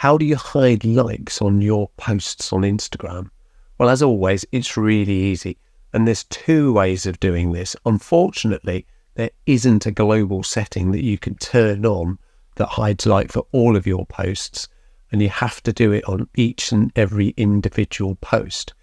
How do you hide likes on your posts on Instagram? Well, as always, it's really easy. And there's two ways of doing this. Unfortunately, there isn't a global setting that you can turn on that hides like for all of your posts. And you have to do it on each and every individual post.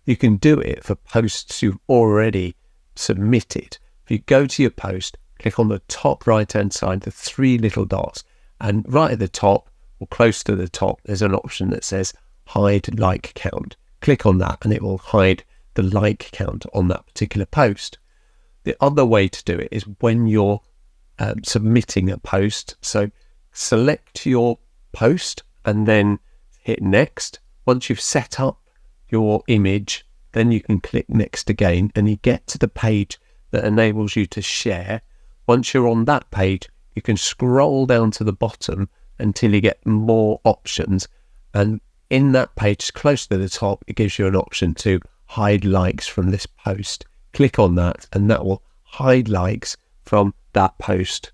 You can do it for posts you've already submitted. If you go to your post, click on the top right-hand side, the three little dots, and right at the top or close to the top, there's an option that says hide like count. Click on that and it will hide the like count on that particular post. The other way to do it is when you're submitting a post. So select your post and then hit next. Once you've set up your image, then you can click next again and you get to the page that enables you to share. Once you're on that page, you can scroll down to the bottom until you get more options. And in that page, close to the top, it gives you an option to hide likes from this post. Click on that and that will hide likes from that post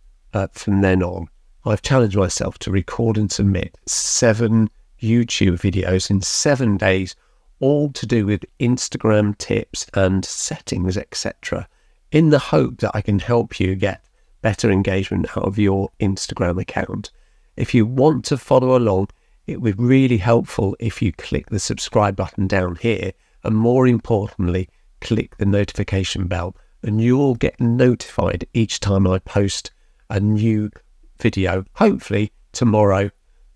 from then on. I've challenged myself to record and submit 7 YouTube videos in 7 days, all to do with Instagram tips and settings, etc., in the hope that I can help you get better engagement out of your Instagram account. If you want to follow along, it would be really helpful if you click the subscribe button down here, and more importantly, click the notification bell, and you'll get notified each time I post a new video, hopefully tomorrow.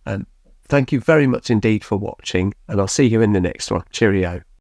And thank you very much indeed for watching, and I'll see you in the next one. Cheerio.